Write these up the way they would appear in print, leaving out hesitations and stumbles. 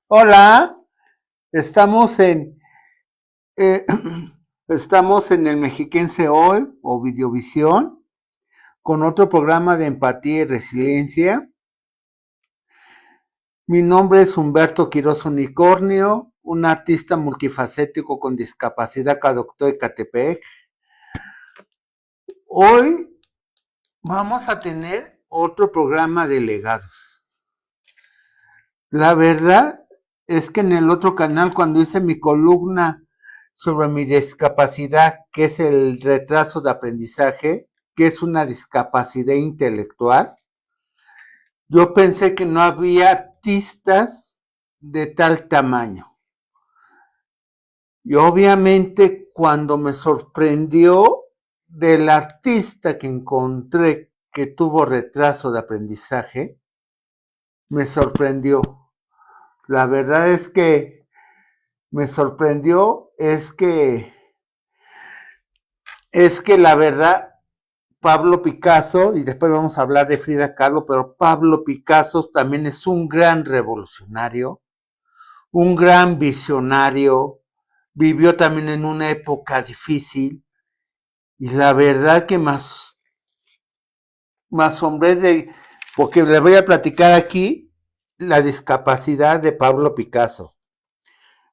Hola, estamos en eh, estamos en el Mexiquense Hoy o Videovisión con otro programa de empatía y resiliencia. Mi nombre es Humberto Quiroz Unicornio, un artista multifacético con discapacidad que adoptó Ecatepec. Hoy vamos a tener otro programa de legados. La verdad es que en el otro canal, cuando hice mi columna sobre mi discapacidad, que es el retraso de aprendizaje, que es una discapacidad intelectual, yo pensé que no había artistas de tal tamaño. Y obviamente cuando me sorprendió del artista que encontré que tuvo retraso de aprendizaje, me sorprendió. La verdad es que me sorprendió, es que la verdad Pablo Picasso, y después vamos a hablar de Frida Kahlo, pero Pablo Picasso también es un gran revolucionario, un gran visionario, vivió también en una época difícil, y la verdad que me asombré porque les voy a platicar aquí la discapacidad de Pablo Picasso.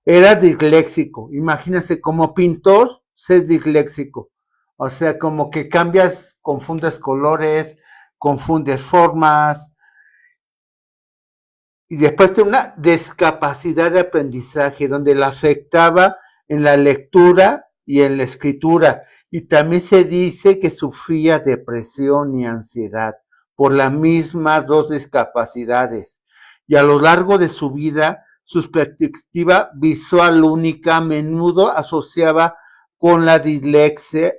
Era disléxico, imagínense, como pintor, ser disléxico. O sea, como que cambias, confundes colores, confundes formas, y después de una discapacidad de aprendizaje donde la afectaba en la lectura y en la escritura. Y también se dice que sufría depresión y ansiedad por las mismas dos discapacidades. Y a lo largo de su vida, su perspectiva visual única a menudo asociaba con la dislexia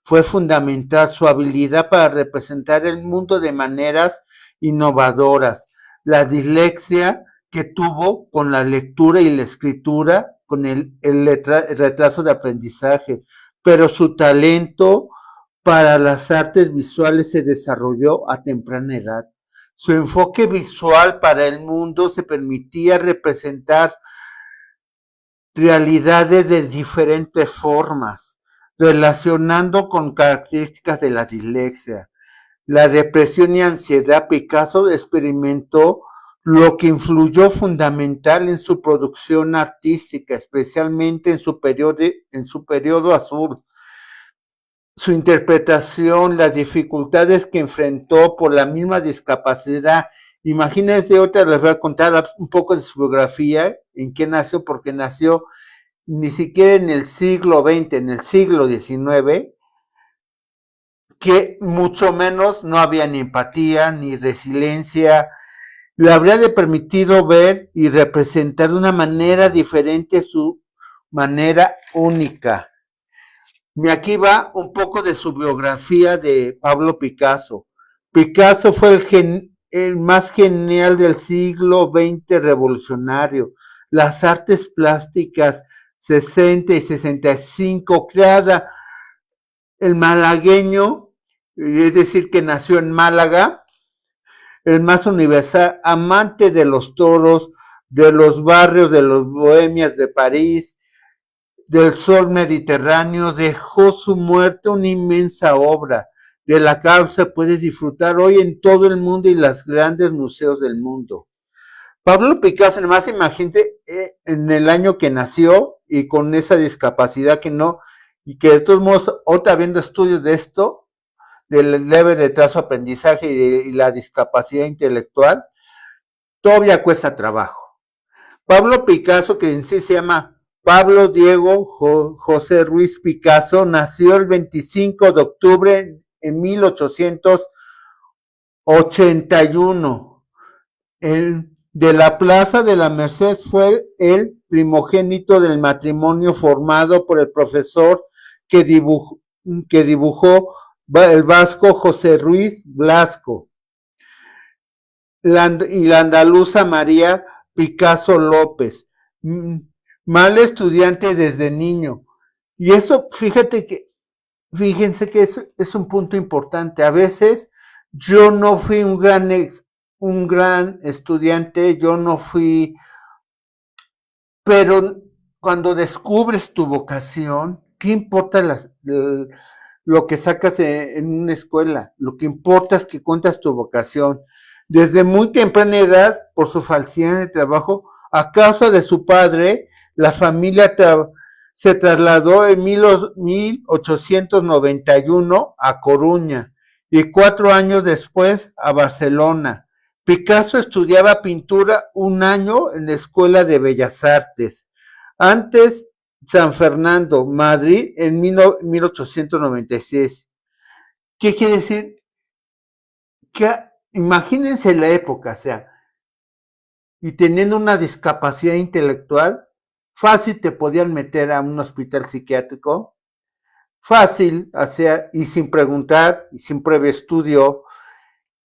fue fundamental su habilidad para representar el mundo de maneras innovadoras. La dislexia que tuvo con la lectura y la escritura, con el retraso de aprendizaje, pero su talento para las artes visuales se desarrolló a temprana edad. Su enfoque visual para el mundo se permitía representar realidades de diferentes formas, relacionando con características de la dislexia. La depresión y ansiedad Picasso experimentó, lo que influyó fundamental en su producción artística, especialmente en su periodo azul. Su interpretación, las dificultades que enfrentó por la misma discapacidad. Imagínense, ahorita les voy a contar un poco de su biografía, en qué nació, porque nació ni siquiera en el siglo XX, en el siglo XIX, que mucho menos no había ni empatía ni resiliencia. Le habría de permitido ver y representar de una manera diferente su manera única. Y aquí va un poco de su biografía de Pablo Picasso. Picasso fue el más genial del siglo XX revolucionario. Las artes plásticas 60 y 65, creada el malagueño, es decir, que nació en Málaga, el más universal, amante de los toros, de los barrios de los bohemias de París, del sol mediterráneo, dejó su muerte una inmensa obra, de la cual se puede disfrutar hoy en todo el mundo y los grandes museos del mundo. Pablo Picasso, además, imagínate, en el año que nació y con esa discapacidad que no, y que de todos modos, otra viendo estudios de esto, del leve retraso de aprendizaje y la discapacidad intelectual, todavía cuesta trabajo. Pablo Picasso, que en sí se llama Pablo Diego José Ruiz Picasso, nació el 25 de octubre en 1881. De la Plaza de la Merced fue el primogénito del matrimonio formado por el profesor que dibujó el vasco José Ruiz Blasco y la andaluza María Picasso López. Mal estudiante desde niño. Y eso, fíjense que es un punto importante. A veces yo no fui un gran estudiante, yo no fui, pero cuando descubres tu vocación, ¿qué importa lo que sacas en una escuela? Lo que importa es que cuentas tu vocación. Desde muy temprana edad, por su falsedad de trabajo, a causa de su padre, la familia se trasladó en 1891 a Coruña y 4 años después a Barcelona. Picasso estudiaba pintura un año en la Escuela de Bellas Artes. Antes, San Fernando, Madrid, en 1896. ¿Qué quiere decir? Que imagínense la época, o sea, y teniendo una discapacidad intelectual, fácil te podían meter a un hospital psiquiátrico, fácil, o sea, y sin preguntar, y sin previo estudio,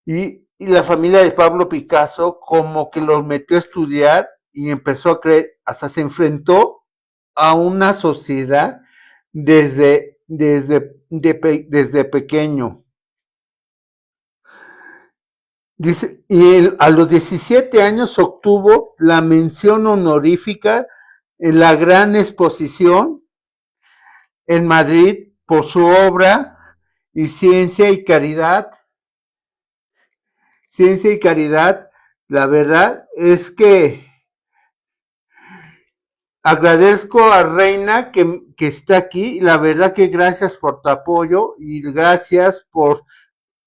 y la familia de Pablo Picasso como que los metió a estudiar y empezó a creer, hasta se enfrentó a una sociedad desde pequeño. Dice, y a los 17 años obtuvo la mención honorífica en la Gran Exposición en Madrid por su obra y Ciencia y Caridad. Ciencia y Caridad, la verdad es que agradezco a Reina que está aquí. La verdad que gracias por tu apoyo y gracias por,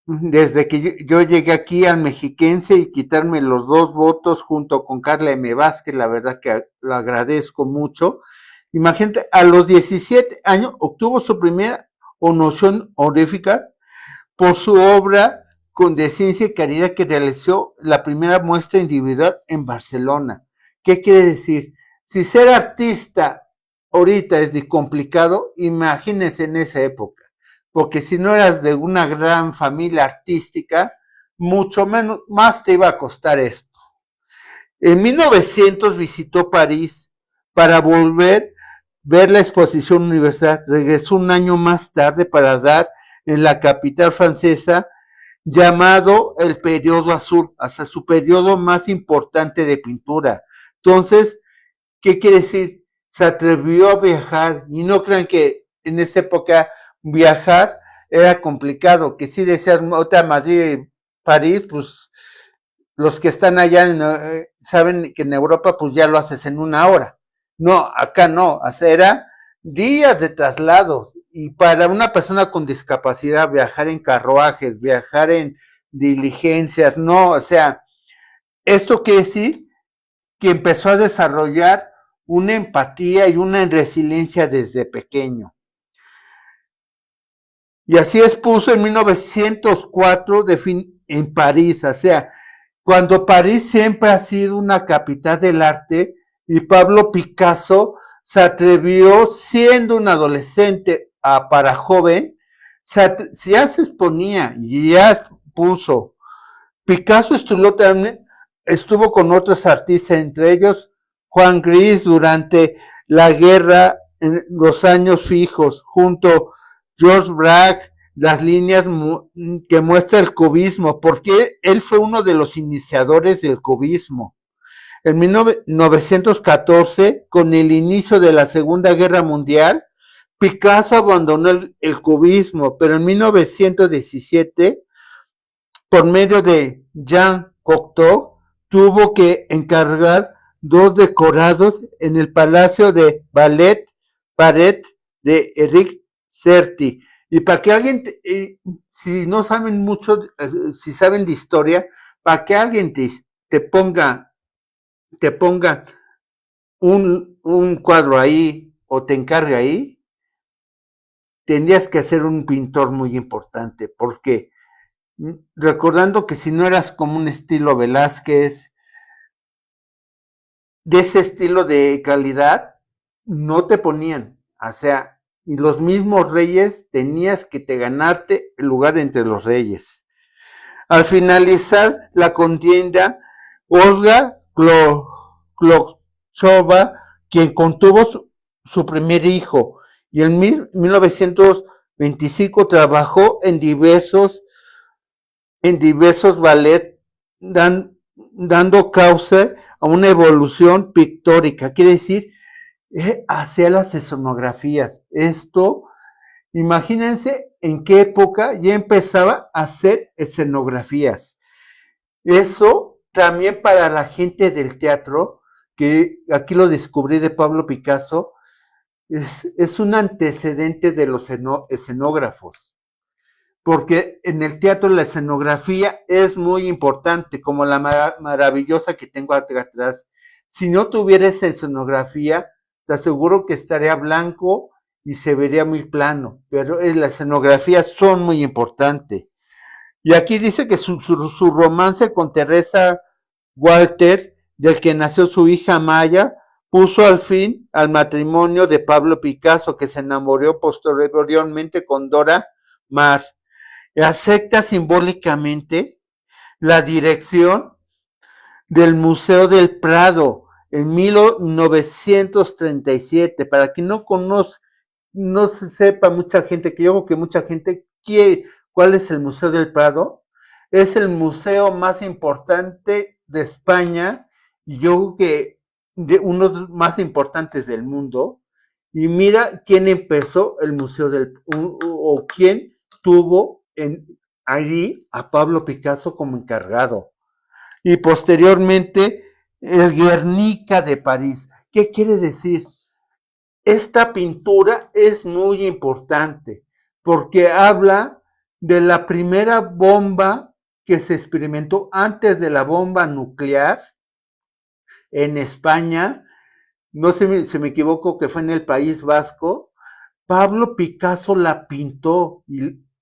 desde que yo llegué aquí al Mexiquense y quitarme los 2 votos junto con Carla M. Vázquez, la verdad que lo agradezco mucho. Imagínate, a los 17 años obtuvo su primera noción honorífica por su obra de Ciencia y Caridad que realizó la primera muestra individual en Barcelona. ¿Qué quiere decir? Si ser artista ahorita es complicado, imagínense en esa época, porque si no eras de una gran familia artística, mucho menos, más te iba a costar esto. En 1900 visitó París para volver ver la exposición universal. Regresó un año más tarde para dar en la capital francesa llamado el periodo azul, hasta su periodo más importante de pintura. Entonces, ¿qué quiere decir? Se atrevió a viajar y no crean que en esa época viajar era complicado, que si deseas otra Madrid, París, pues los que están allá saben que en Europa pues ya lo haces en 1 hora. No, acá no, era días de traslado. Y para una persona con discapacidad, viajar en carruajes, viajar en diligencias, no, o sea, esto quiere decir que empezó a desarrollar una empatía y una resiliencia desde pequeño. Y así expuso en 1904 en París, o sea, cuando París siempre ha sido una capital del arte y Pablo Picasso se atrevió siendo un adolescente para joven, ya se exponía y ya puso. Picasso estuvo con otros artistas, entre ellos Juan Gris durante la guerra en los años fijos, junto a George Braque, las líneas que muestra el cubismo, porque él fue uno de los iniciadores del cubismo. En 1914, con el inicio de la Segunda Guerra Mundial, Picasso abandonó el cubismo, pero en 1917, por medio de Jean Cocteau, tuvo que encargar 2 decorados en el Palacio de Ballet Paret de Eric Serti. Y para que alguien, si no saben mucho, si saben de historia, para que alguien te ponga un cuadro ahí o te encargue ahí, tendrías que ser un pintor muy importante, porque recordando que si no eras como un estilo Velázquez, de ese estilo de calidad, no te ponían, o sea, y los mismos reyes tenías que te ganarte el lugar entre los reyes. Al finalizar la contienda, Olga Klokchova, quien contuvo su primer hijo, y en 1925 trabajó en diversos ballets dando causa a una evolución pictórica, quiere decir, hacia las escenografías. Esto, imagínense en qué época ya empezaba a hacer escenografías. Eso también para la gente del teatro, que aquí lo descubrí de Pablo Picasso, es un antecedente de los escenógrafos, porque en el teatro la escenografía es muy importante, como la maravillosa que tengo atrás. Si no tuviera esa escenografía, te aseguro que estaría blanco y se vería muy plano, pero las escenografías son muy importantes. Y aquí dice que su romance con Teresa Walter, del que nació su hija Maya, puso al fin al matrimonio de Pablo Picasso, que se enamoró posteriormente con Dora Maar. Acepta simbólicamente la dirección del Museo del Prado en 1937. Para quien no conoce, no se sepa mucha gente, que yo creo que mucha gente quiere, ¿cuál es el Museo del Prado? Es el museo más importante de España y yo creo que de uno de los más importantes del mundo. Y mira quién empezó el Museo del o quién tuvo allí a Pablo Picasso como encargado. Y posteriormente el Guernica de París. ¿Qué quiere decir? Esta pintura es muy importante porque habla de la primera bomba que se experimentó antes de la bomba nuclear en España. No sé si me equivoco, que fue en el País Vasco. Pablo Picasso la pintó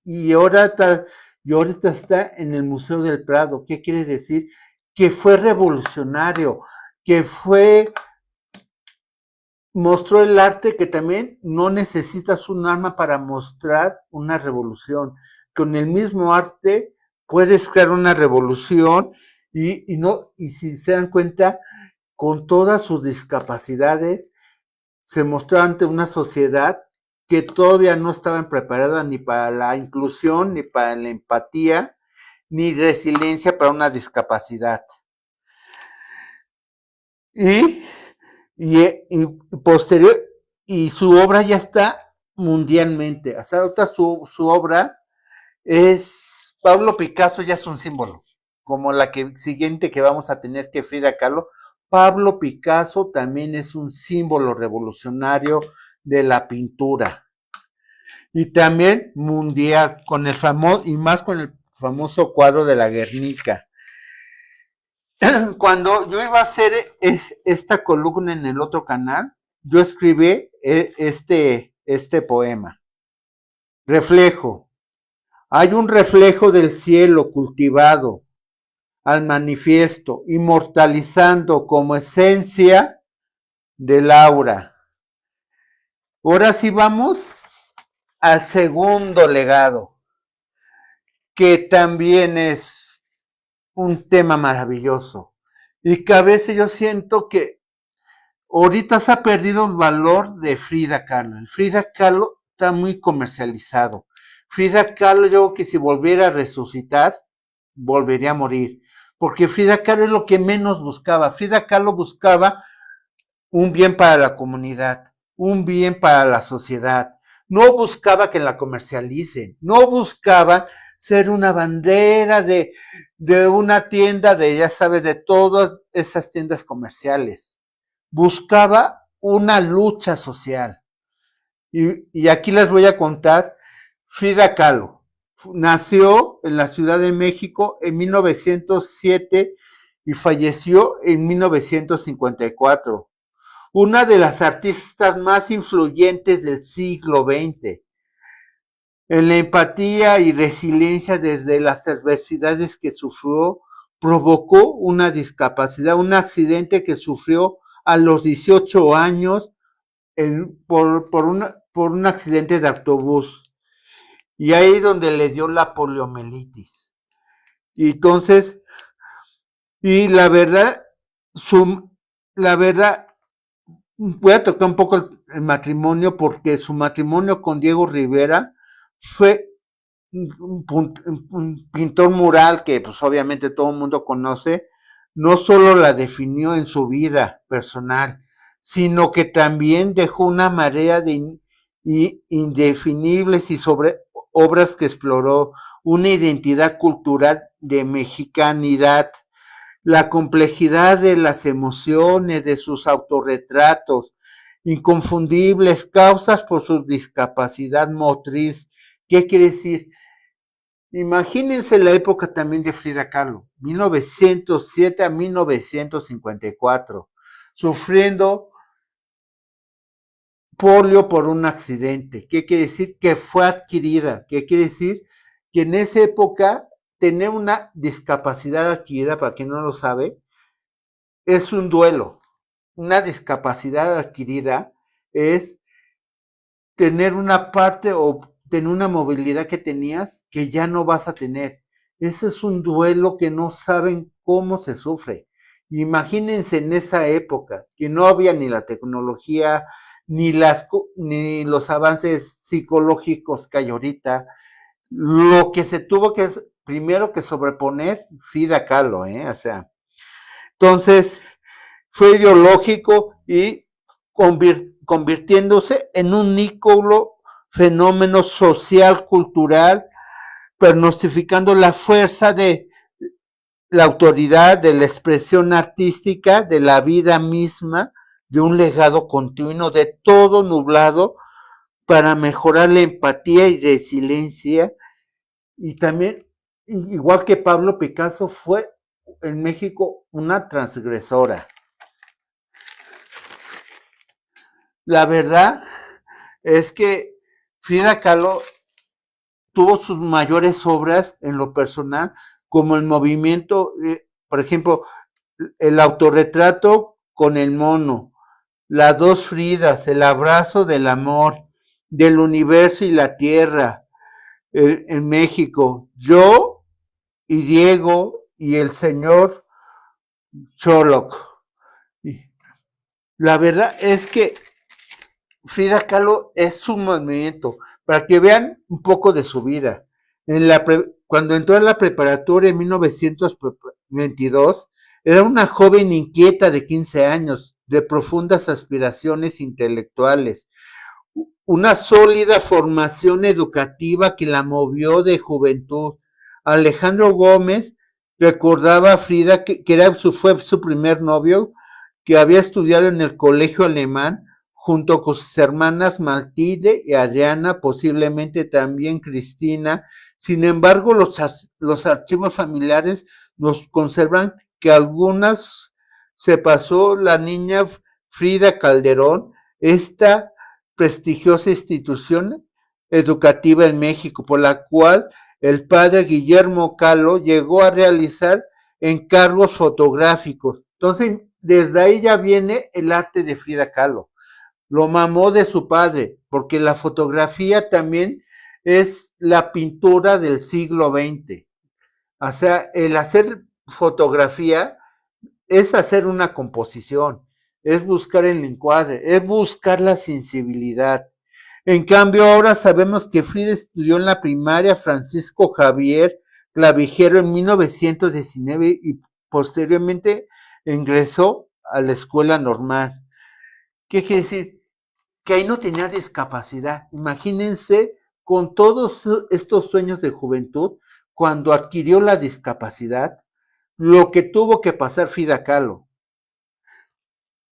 y ahorita está en el Museo del Prado. ¿Qué quiere decir? Que fue revolucionario, que mostró el arte, que también no necesitas un arma para mostrar una revolución. Con el mismo arte puedes crear una revolución y si se dan cuenta, con todas sus discapacidades, se mostró ante una sociedad que todavía no estaba preparada ni para la inclusión, ni para la empatía, ni resiliencia para una discapacidad. Y, y posterior, y su obra ya está mundialmente. Hasta ahorita su obra es, Pablo Picasso ya es un símbolo, como la siguiente que vamos a tener, que Frida Kahlo. Pablo Picasso también es un símbolo revolucionario de la pintura y también mundial, con el famoso, y más con el famoso cuadro de la Guernica. Cuando yo iba a hacer esta columna en el otro canal, yo escribí este poema. Reflejo. Hay un reflejo del cielo cultivado al manifiesto, inmortalizando como esencia del aura. Ahora sí vamos al segundo legado, que también es un tema maravilloso y que a veces yo siento que ahorita se ha perdido el valor de Frida Kahlo. El Frida Kahlo está muy comercializado. Frida Kahlo, yo creo que si volviera a resucitar, volvería a morir, porque Frida Kahlo es lo que menos buscaba. Frida Kahlo buscaba un bien para la comunidad, un bien para la sociedad. No buscaba que la comercialicen, no buscaba ser una bandera de una tienda, ya sabes, de todas esas tiendas comerciales. Buscaba una lucha social. Y aquí les voy a contar. Frida Kahlo nació en la Ciudad de México en 1907 y falleció en 1954. Una de las artistas más influyentes del siglo XX, en la empatía y resiliencia desde las adversidades que sufrió, provocó una discapacidad, un accidente que sufrió a los 18 años por un accidente de autobús. Y ahí donde le dio la poliomielitis. Y entonces, y la verdad, voy a tocar un poco el matrimonio, porque su matrimonio con Diego Rivera fue un pintor mural que pues obviamente todo el mundo conoce, no solo la definió en su vida personal, sino que también dejó una marea de indefinibles y sobre obras que exploró una identidad cultural de mexicanidad, la complejidad de las emociones, de sus autorretratos, inconfundibles causas por su discapacidad motriz. ¿Qué quiere decir? Imagínense la época también de Frida Kahlo, 1907 a 1954, sufriendo polio por un accidente. ¿Qué quiere decir? Que fue adquirida. ¿Qué quiere decir? Que en esa época tener una discapacidad adquirida, para quien no lo sabe, es un duelo. Una discapacidad adquirida es tener una parte o tener una movilidad que tenías que ya no vas a tener. Ese es un duelo que no saben cómo se sufre. Imagínense en esa época que no había ni la tecnología, ni los avances psicológicos que hay ahorita. Lo que se tuvo que primero que sobreponer Frida Kahlo, o sea, entonces fue ideológico y convirtiéndose en un ícono fenómeno social, cultural, pernostificando la fuerza de la autoridad, de la expresión artística, de la vida misma, de un legado continuo, de todo nublado para mejorar la empatía y resiliencia. Y también, igual que Pablo Picasso, fue en México una transgresora. La verdad es que Frida Kahlo tuvo sus mayores obras en lo personal, como el movimiento, por ejemplo, el autorretrato con el mono, las dos Fridas, el abrazo del amor, del universo y la tierra, en México, yo y Diego y el señor Choloc. La verdad es que Frida Kahlo es un movimiento, para que vean un poco de su vida. Cuando entró a la preparatoria en 1922, era una joven inquieta de 15 años, de profundas aspiraciones intelectuales, una sólida formación educativa que la movió de juventud. Alejandro Gómez recordaba a Frida fue su primer novio, que había estudiado en el colegio alemán, junto con sus hermanas Matilde y Adriana, posiblemente también Cristina. Sin embargo, los archivos familiares nos conservan que algunas se pasó la niña Frida Calderón, esta prestigiosa institución educativa en México, por la cual el padre Guillermo Kahlo llegó a realizar encargos fotográficos. Entonces, desde ahí ya viene el arte de Frida Kahlo. Lo mamó de su padre, porque la fotografía también es la pintura del siglo XX. O sea, el hacer fotografía es hacer una composición, es buscar el encuadre, es buscar la sensibilidad. En cambio, ahora sabemos que Frida estudió en la primaria Francisco Javier Clavijero en 1919 y posteriormente ingresó a la escuela normal. ¿Qué quiere decir? Que ahí no tenía discapacidad. Imagínense con todos estos sueños de juventud, cuando adquirió la discapacidad, lo que tuvo que pasar Frida Kahlo.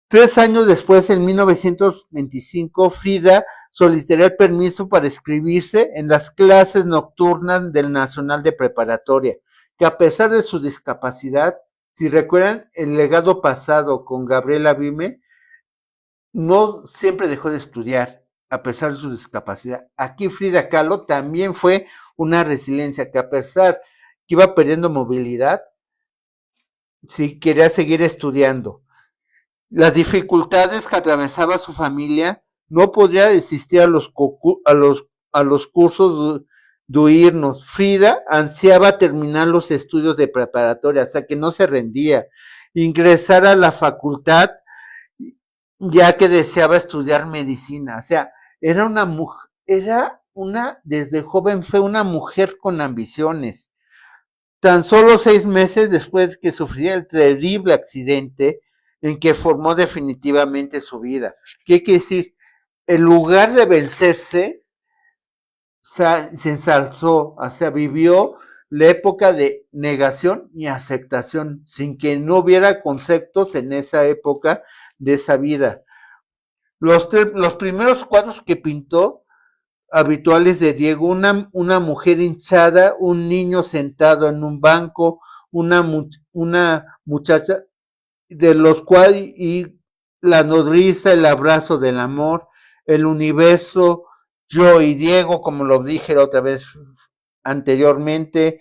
3 años después, en 1925, Frida solicitaría el permiso para inscribirse en las clases nocturnas del Nacional de Preparatoria, que a pesar de su discapacidad, si recuerdan el legado pasado con Gabriela Vime, no siempre dejó de estudiar, a pesar de su discapacidad. Aquí Frida Kahlo también fue una resiliencia, que a pesar que iba perdiendo movilidad, sí quería seguir estudiando. Las dificultades que atravesaba su familia, no podría asistir a los cursos de oírnos. Frida ansiaba terminar los estudios de preparatoria, o sea que no se rendía, ingresar a la facultad, ya que deseaba estudiar medicina. O sea, era una mujer, era desde joven fue una mujer con ambiciones. Tan solo 6 meses después que sufría el terrible accidente en que formó definitivamente su vida. ¿Qué quiere decir? En lugar de vencerse, se ensalzó, o sea, vivió la época de negación y aceptación, sin que no hubiera conceptos en esa época de esa vida. Los primeros cuadros que pintó habituales de Diego, una mujer hinchada, un niño sentado en un banco, una muchacha de los cuales y la nodriza, el abrazo del amor, el universo, yo y Diego, como lo dije la otra vez anteriormente,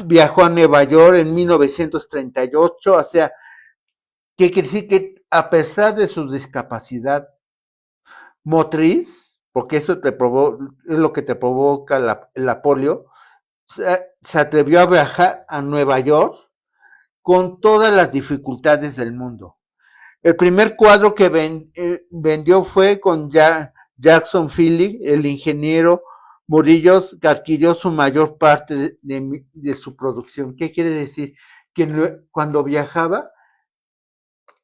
viajó a Nueva York en 1938, o sea, ¿qué quiere decir? Que a pesar de su discapacidad motriz, porque eso es lo que te provoca la polio, se atrevió a viajar a Nueva York con todas las dificultades del mundo. El primer cuadro que vendió fue con Jackson Phillips, el ingeniero Murillo, que adquirió su mayor parte de su producción. ¿Qué quiere decir? Que cuando viajaba,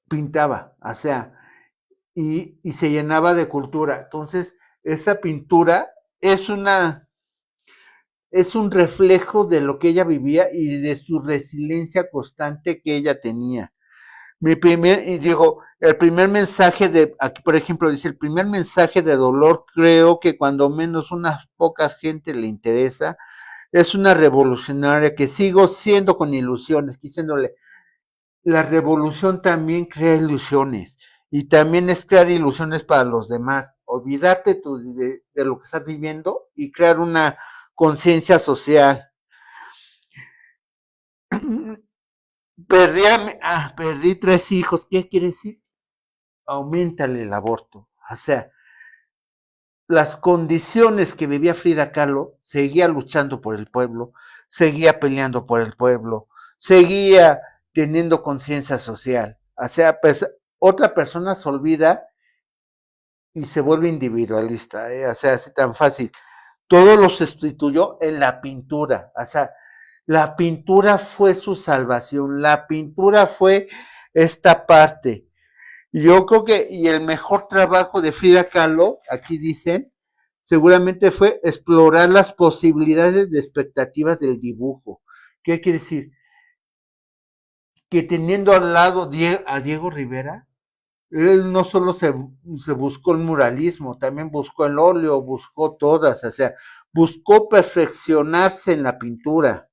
pintaba, o sea, y se llenaba de cultura. Entonces, esa pintura es es un reflejo de lo que ella vivía y de su resiliencia constante que ella tenía. Y digo, el primer mensaje aquí por ejemplo dice, el primer mensaje de dolor creo que cuando menos unas pocas gente le interesa, es una revolucionaria que sigo siendo con ilusiones, diciéndole, la revolución también crea ilusiones y también es crear ilusiones para los demás, olvidarte de lo que estás viviendo y crear una conciencia social. Perdí 3 hijos, ¿qué quiere decir? Aumentale el aborto. O sea, las condiciones que vivía Frida Kahlo, seguía luchando por el pueblo, seguía peleando por el pueblo, seguía teniendo conciencia social. O sea, pues, otra persona se olvida y se vuelve individualista, ¿eh? O sea, así tan fácil. Todo lo sustituyó en la pintura, o sea, la pintura fue su salvación, la pintura fue esta parte. Yo creo que, y el mejor trabajo de Frida Kahlo, aquí dicen, seguramente fue explorar las posibilidades de expectativas del dibujo. ¿Qué quiere decir? Que teniendo al lado a Diego Rivera, él no solo se buscó el muralismo, también buscó el óleo, buscó todas, o sea, buscó perfeccionarse en la pintura,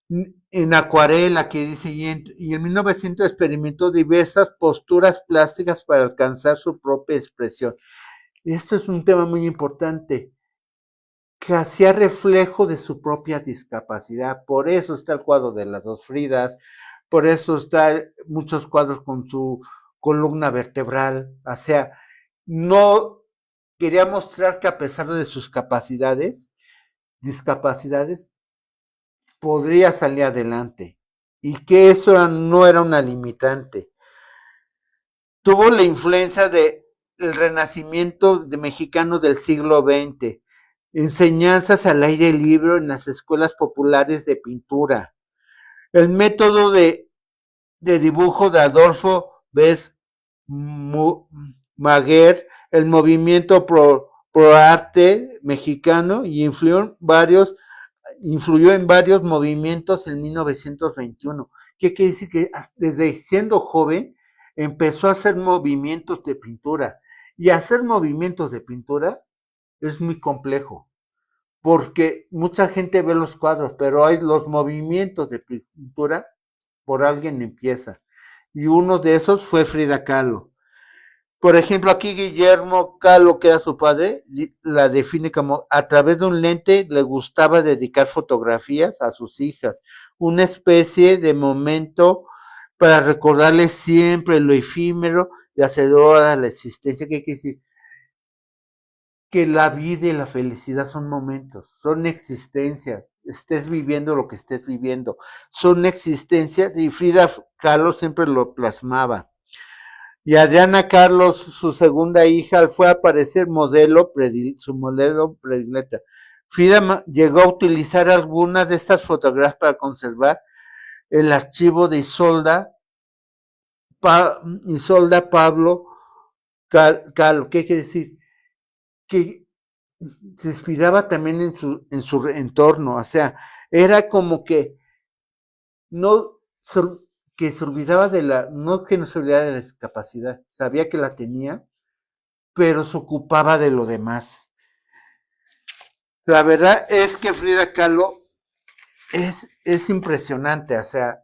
en acuarela, que dice, y en 1900 experimentó diversas posturas plásticas para alcanzar su propia expresión. Esto es un tema muy importante, que hacía reflejo de su propia discapacidad. Por eso está el cuadro de las dos Fridas, por eso está muchos cuadros con su columna vertebral. O sea, no quería mostrar que a pesar de sus discapacidades, podría salir adelante y que eso no era una limitante. Tuvo la influencia del renacimiento mexicano del siglo XX, enseñanzas al aire libre en las escuelas populares de pintura, el método de dibujo de Adolfo Bess Maguer, el movimiento pro arte mexicano y influyó en varios movimientos en 1921. ¿Qué quiere decir? Que desde siendo joven empezó a hacer movimientos de pintura. Y hacer movimientos de pintura es muy complejo, porque mucha gente ve los cuadros, pero hay los movimientos de pintura, por alguien empieza. Y uno de esos fue Frida Kahlo. Por ejemplo, aquí Guillermo Kahlo, que era su padre, la define como a través de un lente le gustaba dedicar fotografías a sus hijas, una especie de momento para recordarles siempre lo efímero y hacedora de la existencia. ¿Qué quiere decir? Que la vida y la felicidad son momentos, son existencias, estés viviendo lo que estés viviendo, son existencias y Frida Kahlo siempre lo plasmaba. Y Adriana Carlos, su segunda hija, fue a parecer su modelo predilecta. Frida llegó a utilizar algunas de estas fotografías para conservar el archivo de Isolda Pablo Calo. ¿Qué quiere decir? Que se inspiraba también en su entorno, o sea, era como que no que se olvidaba no que no se olvidaba de la discapacidad, sabía que la tenía, pero se ocupaba de lo demás. La verdad es que Frida Kahlo es impresionante, o sea,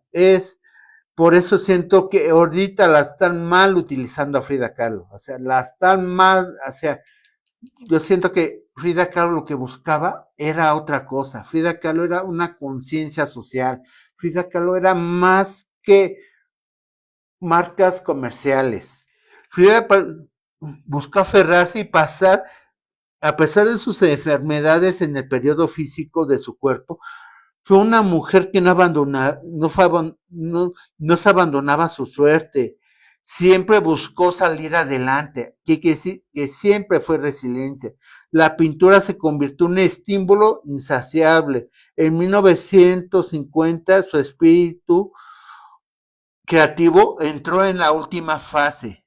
por eso siento que ahorita la están mal utilizando a Frida Kahlo, o sea, la están mal, o sea, yo siento que Frida Kahlo lo que buscaba era otra cosa. Frida Kahlo era una conciencia social. Frida Kahlo era más que marcas comerciales. Frida buscó aferrarse y pasar, a pesar de sus enfermedades en el periodo físico de su cuerpo, fue una mujer que no se abandonaba a su suerte, siempre buscó salir adelante, que siempre fue resiliente. La pintura se convirtió en un estímulo insaciable. En 1950 su espíritu creativo entró en la última fase.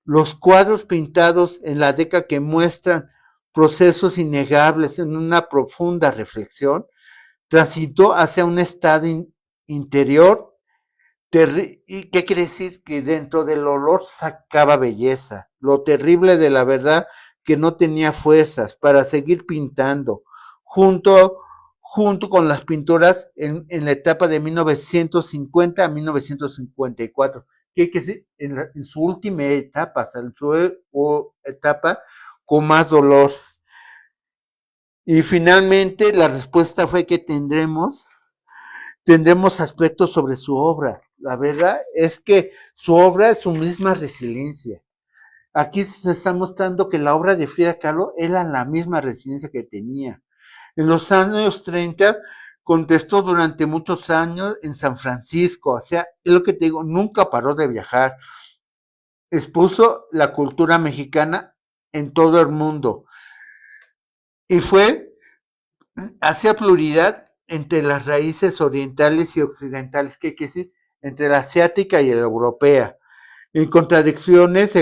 Los cuadros pintados en la década que muestran procesos innegables en una profunda reflexión transitó hacia un estado interior. ¿Y qué quiere decir? Que dentro del olor sacaba belleza. Lo terrible de la verdad que no tenía fuerzas para seguir pintando, junto, junto con las pinturas en la etapa de 1950 a 1954. Que en su última etapa, en su etapa con más dolor. Y finalmente la respuesta fue que tendremos aspectos sobre su obra. La verdad es que su obra es su misma resiliencia. Aquí se está mostrando que la obra de Frida Kahlo era la misma resiliencia que tenía. En los años 30 contestó durante muchos años en San Francisco, o sea, es lo que te digo, nunca paró de viajar. Expuso la cultura mexicana en todo el mundo y fue hacia pluralidad entre las raíces orientales y occidentales, que decir, entre la asiática y la europea, en contradicciones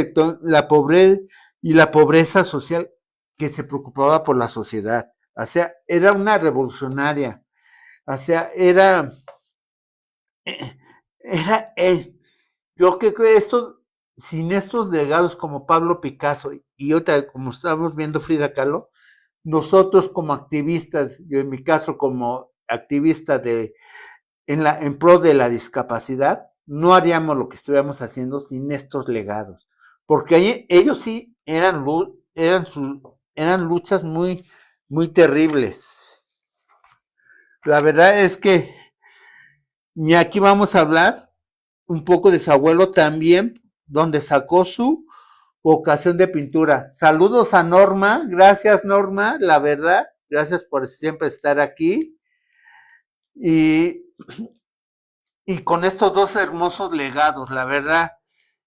la pobreza y la pobreza social que se preocupaba por la sociedad. O sea, era una revolucionaria. O sea, era yo creo que sin estos legados como Pablo Picasso y otra, como estamos viendo Frida Kahlo, nosotros como activistas, yo en mi caso como activista en pro de la discapacidad, no haríamos lo que estuviéramos haciendo sin estos legados, porque ellos sí eran luchas muy, muy terribles. La verdad es que, y aquí vamos a hablar un poco de su abuelo también, donde sacó su vocación de pintura. Saludos a Norma, gracias Norma, la verdad, gracias por siempre estar aquí. Y, y con estos dos hermosos legados, la verdad.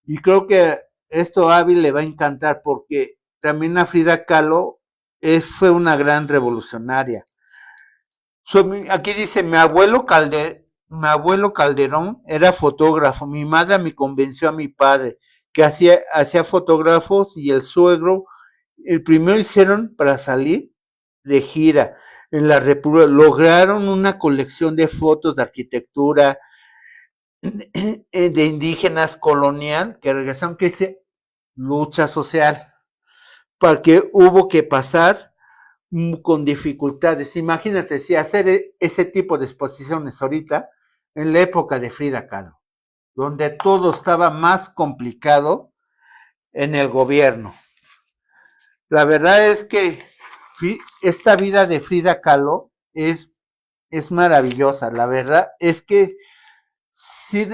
Y creo que esto a Abby le va a encantar porque también a Frida Kahlo fue una gran revolucionaria. Aquí dice, mi abuelo Calderón era fotógrafo, mi madre me convenció a mi padre que hacía fotógrafos y el suegro, el primero hicieron para salir de gira en la República, lograron una colección de fotos de arquitectura, de indígenas colonial que regresaron, que dice lucha social, porque hubo que pasar con dificultades. Imagínate si hacer ese tipo de exposiciones ahorita, en la época de Frida Kahlo, donde todo estaba más complicado en el gobierno. La verdad es que esta vida de Frida Kahlo es maravillosa. La verdad es que sí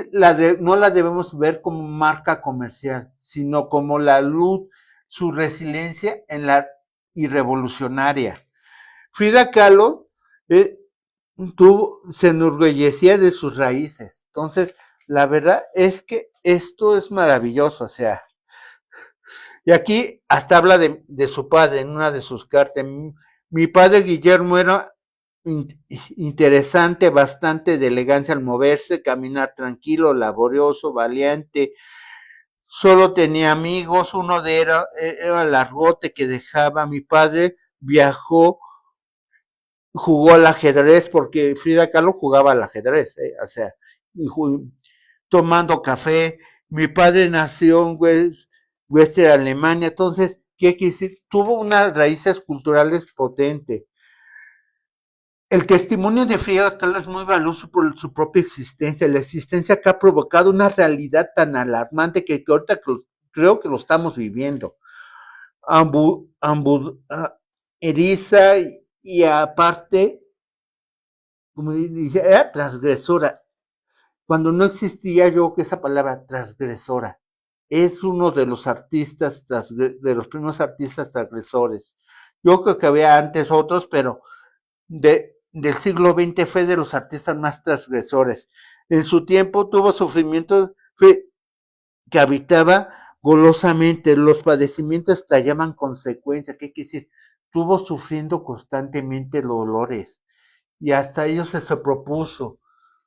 no la debemos ver como marca comercial, sino como la luz, su resiliencia y revolucionaria. Frida Kahlo se enorgullecía de sus raíces. Entonces, La verdad es que esto es maravilloso, o sea, y aquí hasta habla de su padre en una de sus cartas. Mi padre Guillermo era interesante, bastante de elegancia al moverse, caminar tranquilo, laborioso, valiente. Solo tenía amigos, uno de era el argote que dejaba. Mi padre viajó, jugó al ajedrez, porque Frida Kahlo jugaba al ajedrez, o sea, tomando café. Mi padre nació en Western Alemania, entonces, ¿qué quiere decir? Tuvo unas raíces culturales potentes. El testimonio de Frida Kahlo es muy valioso por su propia existencia, la existencia que ha provocado una realidad tan alarmante que ahorita creo que lo estamos viviendo. Ambu, ambu, eriza y aparte, como dice, era transgresora. Cuando no existía, yo que esa palabra transgresora es uno de los artistas, de los primeros artistas transgresores. Yo creo que había antes otros, pero del siglo XX fue de los artistas más transgresores. En su tiempo tuvo sufrimientos que habitaba golosamente, los padecimientos tallaban consecuencias. ¿Qué quiere decir? Tuvo sufriendo constantemente dolores y hasta ello se propuso.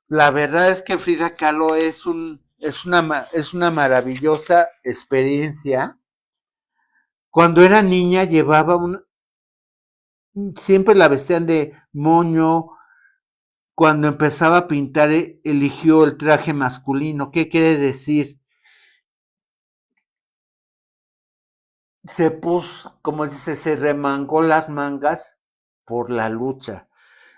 La verdad es que Frida Kahlo es una maravillosa experiencia. Cuando era niña siempre la vestían de moño. Cuando empezaba a pintar, eligió el traje masculino. ¿Qué quiere decir? Se puso, como dice, se remangó las mangas por la lucha.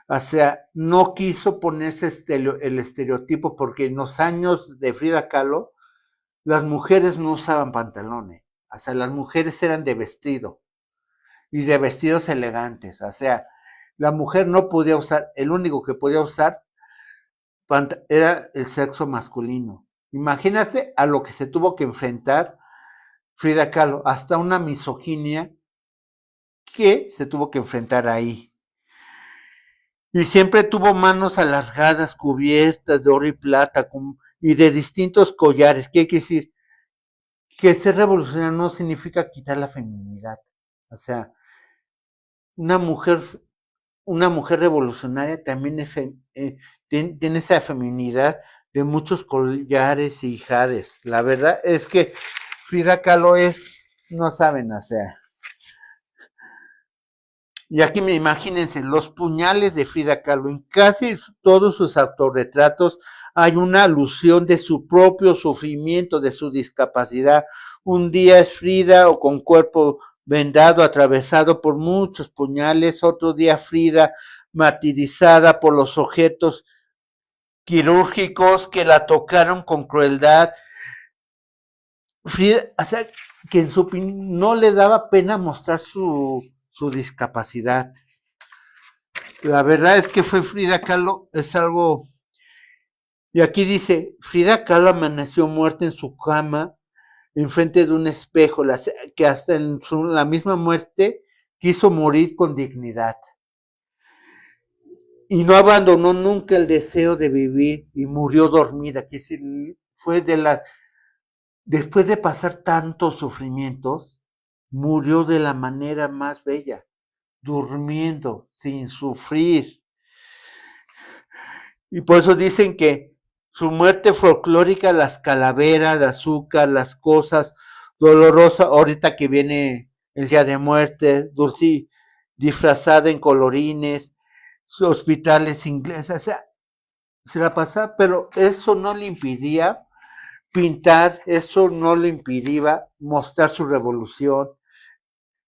O sea, no quiso ponerse el estereotipo, porque en los años de Frida Kahlo las mujeres no usaban pantalones, o sea, las mujeres eran de vestido y de vestidos elegantes, o sea, la mujer no podía usar, el único que podía usar era el sexo masculino. Imagínate a lo que se tuvo que enfrentar Frida Kahlo, hasta una misoginia que se tuvo que enfrentar ahí. Y siempre tuvo manos alargadas, cubiertas de oro y plata, y de distintos collares. ¿Qué quiere decir? Que ser revolucionario no significa quitar la feminidad. O sea, una mujer, una mujer revolucionaria también tiene esa feminidad de muchos collares y jades. La verdad es que Frida Kahlo no saben, o sea. Y aquí imagínense, los puñales de Frida Kahlo. En casi todos sus autorretratos hay una alusión de su propio sufrimiento, de su discapacidad. Un día es Frida o con cuerpo vendado, atravesado por muchos puñales. Otro día Frida martirizada por los objetos quirúrgicos que la tocaron con crueldad. Frida, o sea, que en su opinión no le daba pena mostrar su discapacidad. La verdad es que fue Frida Kahlo, es algo. Y aquí dice: Frida Kahlo amaneció muerta en su cama, enfrente de un espejo, que hasta en la misma muerte quiso morir con dignidad. Y no abandonó nunca el deseo de vivir y murió dormida. Que fue después de pasar tantos sufrimientos, murió de la manera más bella, durmiendo, sin sufrir. Y por eso dicen que su muerte folclórica, las calaveras de azúcar, las cosas dolorosas, ahorita que viene el día de muerte, Dulce disfrazada en colorines, hospitales ingleses, o sea, se la pasaba, pero eso no le impedía pintar, eso no le impedía mostrar su revolución,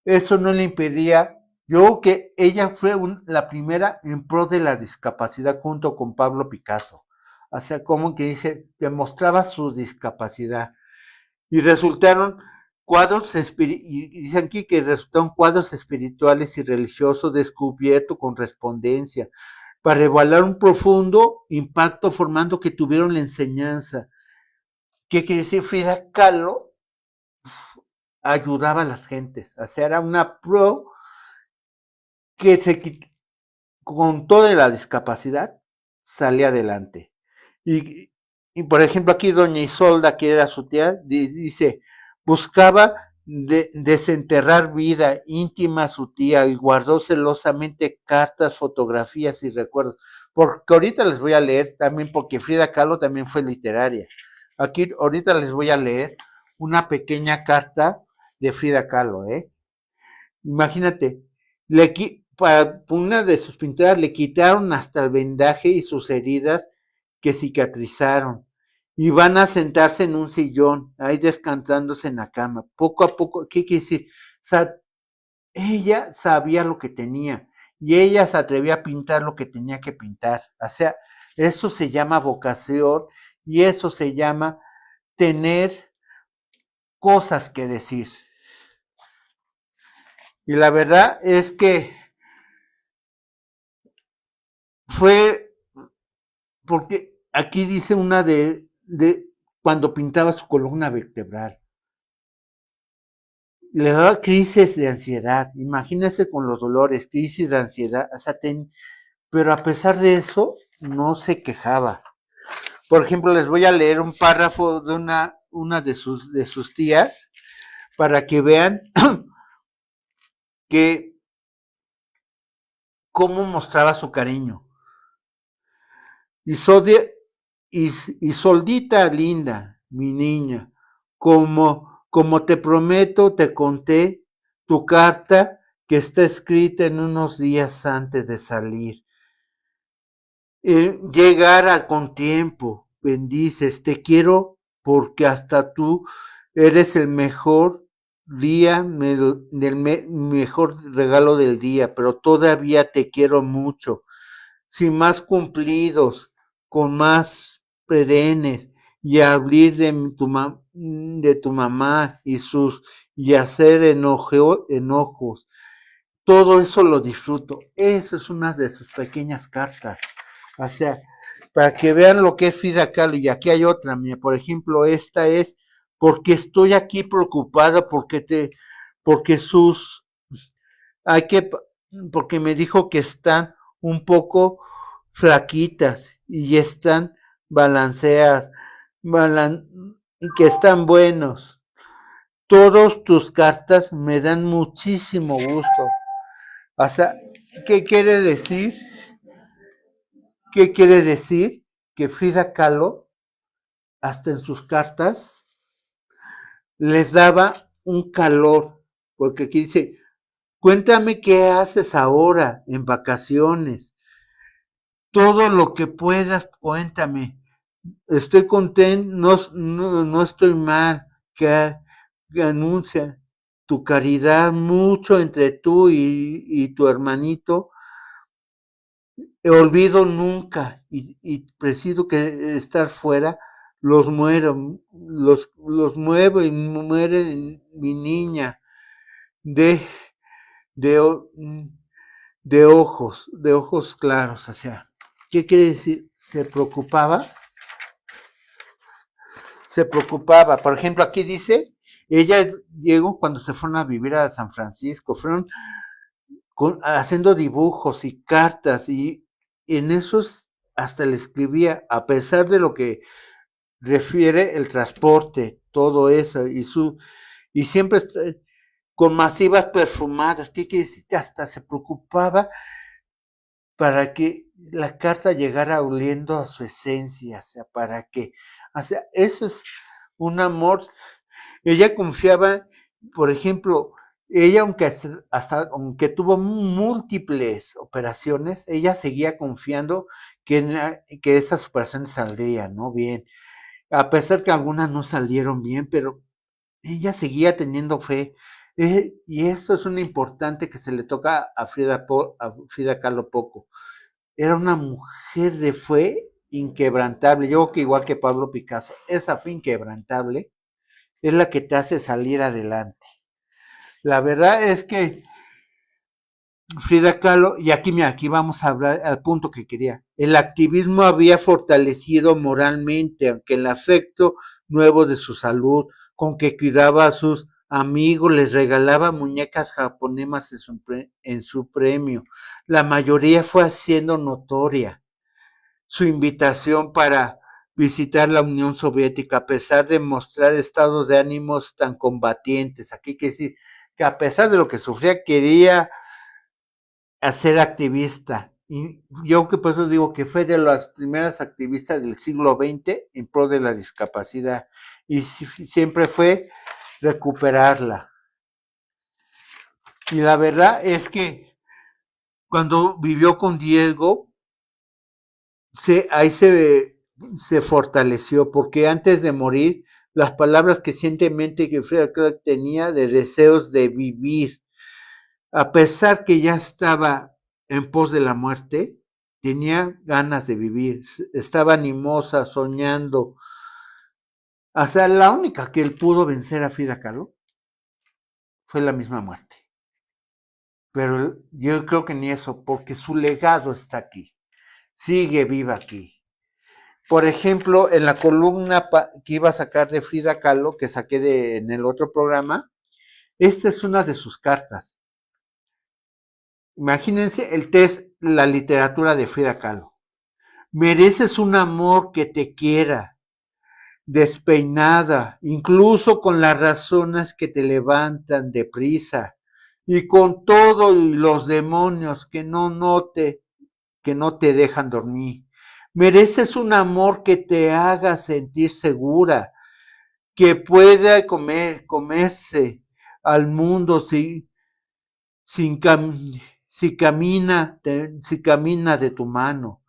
eso no le impedía. Yo creo que ella fue la primera en pro de la discapacidad junto con Pablo Picasso. O sea, como que dice, demostraba su discapacidad. Y resultaron y dicen aquí que resultaron cuadros espirituales y religiosos descubiertos con correspondencia para evaluar un profundo impacto formando que tuvieron la enseñanza. ¿Qué quiere decir? Frida Kahlo ayudaba a las gentes. O sea, era una pro que con toda la discapacidad salía adelante. Y, y por ejemplo aquí doña Isolda, que era su tía, dice, buscaba desenterrar vida íntima a su tía y guardó celosamente cartas, fotografías y recuerdos. Porque ahorita les voy a leer también, porque Frida Kahlo también fue literaria. Aquí ahorita les voy a leer una pequeña carta de Frida Kahlo, ¿eh? Imagínate, para una de sus pinturas le quitaron hasta el vendaje y sus heridas que cicatrizaron. Y van a sentarse en un sillón, ahí descansándose en la cama. Poco a poco, ¿qué quiere decir? O sea, ella sabía lo que tenía y ella se atrevía a pintar lo que tenía que pintar. O sea, eso se llama vocación y eso se llama tener cosas que decir. Y la verdad es que fue porque aquí dice una de cuando pintaba su columna vertebral. Le daba crisis de ansiedad, imagínense con los dolores, crisis de ansiedad, o sea, pero a pesar de eso, no se quejaba. Por ejemplo, les voy a leer un párrafo de una de sus tías para que vean que cómo mostraba su cariño. Y, Sodia, y Soldita linda, mi niña, como te prometo, te conté tu carta que está escrita en unos días antes de salir. Llegar con tiempo, bendices, te quiero porque hasta tú eres el mejor día, mejor regalo del día, pero todavía te quiero mucho, sin más cumplidos, con más perennes, y abrir de tu mamá y hacer enojos. Todo eso lo disfruto. Esa es una de sus pequeñas cartas. O sea, para que vean lo que es Frida Kahlo. Y aquí hay otra, mía. Por ejemplo, esta es porque estoy aquí preocupada porque hay que, porque me dijo que están un poco flaquitas y están balanceadas, balan, y que están buenos. Todos tus cartas me dan muchísimo gusto. O sea, ¿qué quiere decir? ¿Qué quiere decir? Que Frida Kahlo, hasta en sus cartas, les daba un calor, porque aquí dice, cuéntame qué haces ahora en vacaciones, todo lo que puedas, cuéntame, estoy contento, no estoy mal, que anuncia tu caridad mucho entre tú y tu hermanito, olvido nunca y preciso que estar fuera, los muevo y muere mi niña de, de, de ojos claros, o sea, ¿qué quiere decir? Se preocupaba, por ejemplo, aquí dice, ella llegó cuando se fueron a vivir a San Francisco, fueron haciendo dibujos y cartas y en esos hasta le escribía, a pesar de lo que refiere el transporte, todo eso, y siempre con masivas perfumadas, ¿qué quiere decir? Que hasta se preocupaba para que la carta llegara oliendo a su esencia, o sea, o sea, eso es un amor. Ella confiaba, por ejemplo, ella aunque tuvo múltiples operaciones, ella seguía confiando que esas operaciones saldrían, ¿no? Bien. A pesar que algunas no salieron bien, pero ella seguía teniendo fe. Y eso es un importante que se le toca a Frida Kahlo poco. Era una mujer de fe inquebrantable. Yo creo que igual que Pablo Picasso, esa fe inquebrantable es la que te hace salir adelante. La verdad es que Frida Kahlo, y aquí vamos a hablar al punto que quería, el activismo había fortalecido moralmente, aunque el afecto nuevo de su salud, con que cuidaba a sus amigos, les regalaba muñecas japonesas en su premio. La mayoría fue haciendo notoria su invitación visitar la Unión Soviética, a pesar de mostrar estados de ánimos tan combatientes. Aquí quiere decir que a pesar de lo que sufría, quería ser activista. Y yo que por eso digo que fue de las primeras activistas del siglo XX en pro de la discapacidad. Y siempre fue recuperarla. Y la verdad es que cuando vivió con Diego, ahí se fortaleció, porque antes de morir, las palabras que recientemente que Frida Kahlo tenía de deseos de vivir, a pesar que ya estaba en pos de la muerte, tenía ganas de vivir, estaba animosa, soñando. Hasta la única que él pudo vencer a Frida Kahlo fue la misma muerte. Pero yo creo que ni eso, porque su legado está aquí, sigue viva aquí. Por ejemplo, en la columna que iba a sacar de Frida Kahlo, que saqué en el otro programa, esta es una de sus cartas. Imagínense el test, la literatura de Frida Kahlo. Mereces un amor que te quiera, despeinada, incluso con las razones que te levantan deprisa, y con todos los demonios que no te dejan dormir. Mereces un amor que te haga sentir segura, que pueda comerse al mundo sin si camina de tu mano,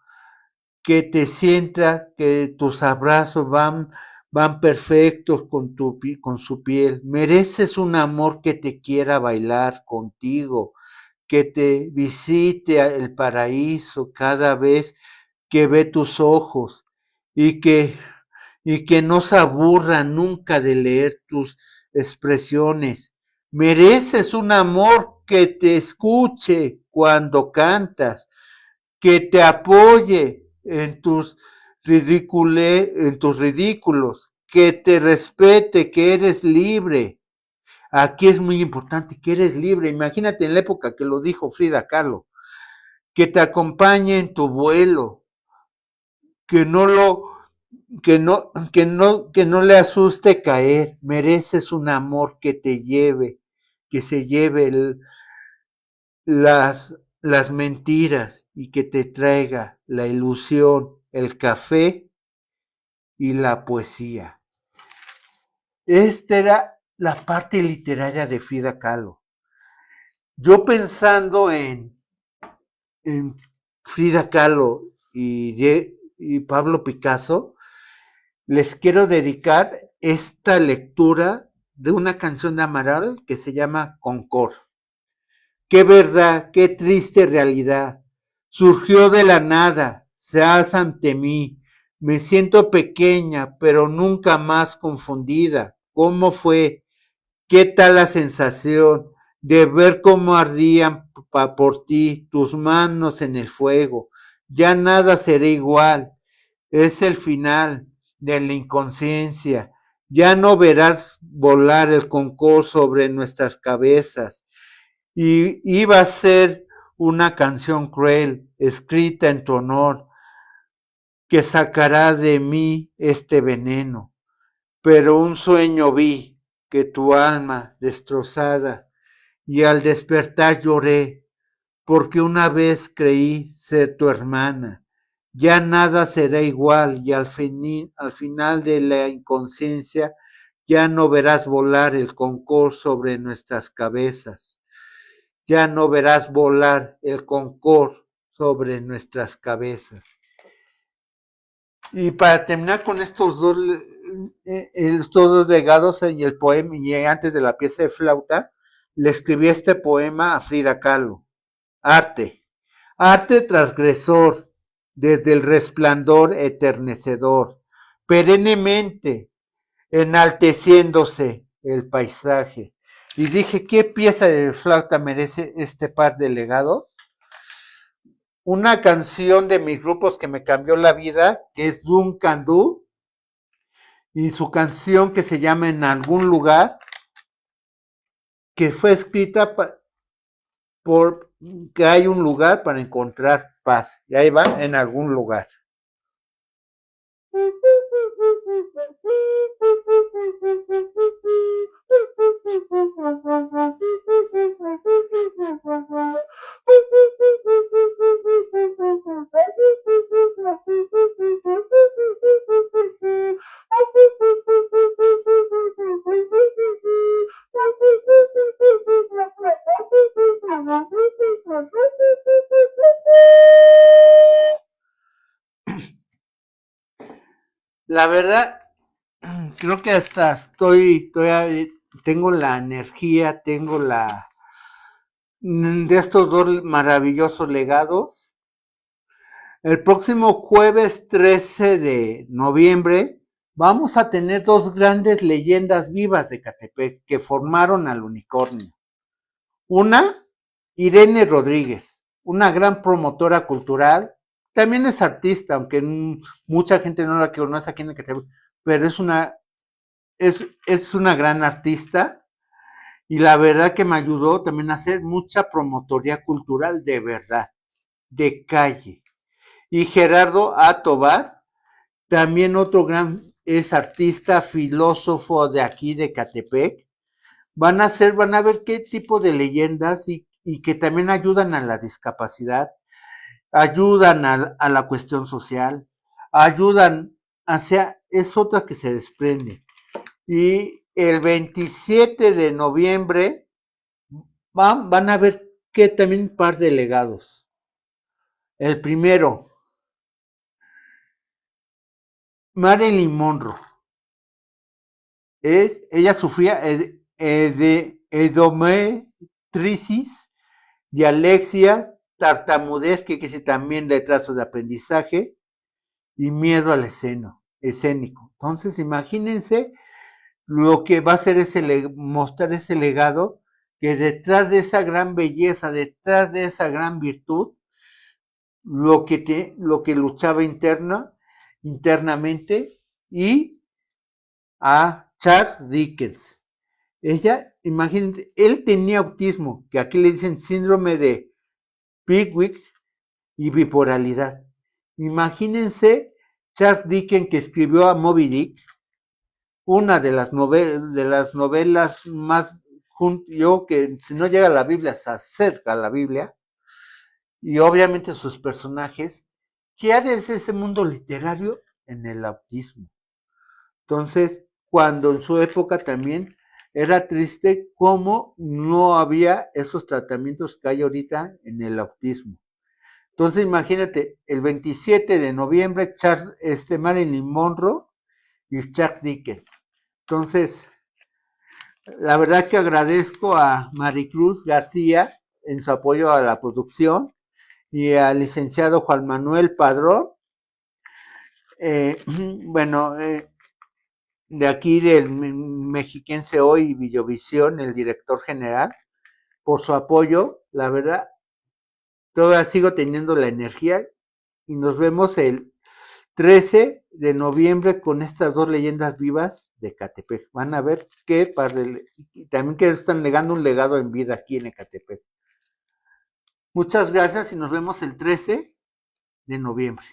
que te sienta que tus abrazos van perfectos con su piel. Mereces un amor que te quiera bailar contigo, que te visite el paraíso cada vez que ve tus ojos y que no se aburra nunca de leer tus expresiones. Mereces un amor que te escuche cuando cantas, que te apoye en tus ridículos, que te respete, que eres libre. Aquí es muy importante que eres libre. Imagínate en la época que lo dijo Frida Kahlo, que te acompañe en tu vuelo, que no lo que no le asuste caer. Mereces un amor que te lleve, que se lleve las mentiras y que te traiga la ilusión, el café y la poesía. Esta era la parte literaria de Frida Kahlo. Yo pensando en Frida Kahlo y Pablo Picasso, les quiero dedicar esta lectura de una canción de Amaral que se llama Concord. Qué verdad, qué triste realidad. Surgió de la nada, se alza ante mí. Me siento pequeña, pero nunca más confundida. ¿Cómo fue? ¿Qué tal la sensación de ver cómo ardían por ti tus manos en el fuego? Ya nada será igual. Es el final de la inconsciencia. Ya no verás volar el concurso sobre nuestras cabezas. Y iba a ser una canción cruel, escrita en tu honor, que sacará de mí este veneno. Pero un sueño vi, que tu alma destrozada, y al despertar lloré, porque una vez creí ser tu hermana. Ya nada será igual y al final de la inconsciencia ya no verás volar el Concorde sobre nuestras cabezas. Ya no verás volar el Concorde sobre nuestras cabezas. Y para terminar con estos dos legados y el poema, y antes de la pieza de flauta, le escribí este poema a Frida Kahlo. Arte. Arte transgresor, desde el resplandor eternecedor, perennemente enalteciéndose el paisaje. Y dije, ¿qué pieza de flauta merece este par de legados? Una canción de mis grupos que me cambió la vida, que es Duncan Du, y su canción que se llama En algún lugar, que fue escrita por que hay un lugar para encontrar paz. Y ahí va, en algún lugar. La verdad, creo que hasta tengo la energía, tengo de estos dos maravillosos legados. El próximo jueves 13 de noviembre vamos a tener dos grandes leyendas vivas de Catepec que formaron al unicornio. Una, Irene Rodríguez, una gran promotora cultural, también es artista, aunque mucha gente no la conoce aquí en Catepec, pero es una gran artista y la verdad que me ayudó también a hacer mucha promotoría cultural de verdad, de calle. Y Gerardo A. Tobar, también otro gran, es artista, filósofo de aquí de Catepec. Van a ver qué tipo de leyendas y que también ayudan a la discapacidad, ayudan a la cuestión social, ayudan hacia, es otra que se desprende. Y el 27 de noviembre van a ver que también un par de legados. El primero, Marilyn Monroe. Ella sufría de endometriosis, dialexia, tartamudez, que es también retraso de aprendizaje, y miedo al escénico. Entonces, imagínense lo que va a ser mostrar ese legado, que detrás de esa gran belleza, detrás de esa gran virtud, lo que luchaba internamente, y a Charles Dickens. Ella, imagínense, él tenía autismo, que aquí le dicen síndrome de Pickwick y bipolaridad. Imagínense Charles Dickens, que escribió a Moby Dick, una de las novelas más, yo que si no llega a la Biblia, se acerca a la Biblia, y obviamente sus personajes. ¿Qué es ese mundo literario en el autismo? Entonces, cuando en su época también era triste cómo no había esos tratamientos que hay ahorita en el autismo. Entonces, imagínate, el 27 de noviembre, Marilyn Monroe y Charles Dickens. Entonces, la verdad que agradezco a Maricruz García en su apoyo a la producción y al licenciado Juan Manuel Padrón, bueno, de aquí del Mexiquense Hoy y Villovisión, el director general, por su apoyo. La verdad, todavía sigo teniendo la energía y nos vemos el 13 de noviembre con estas dos leyendas vivas de Ecatepec. Van a ver qué también que están legando un legado en vida aquí en Ecatepec. Muchas gracias y nos vemos el 13 de noviembre.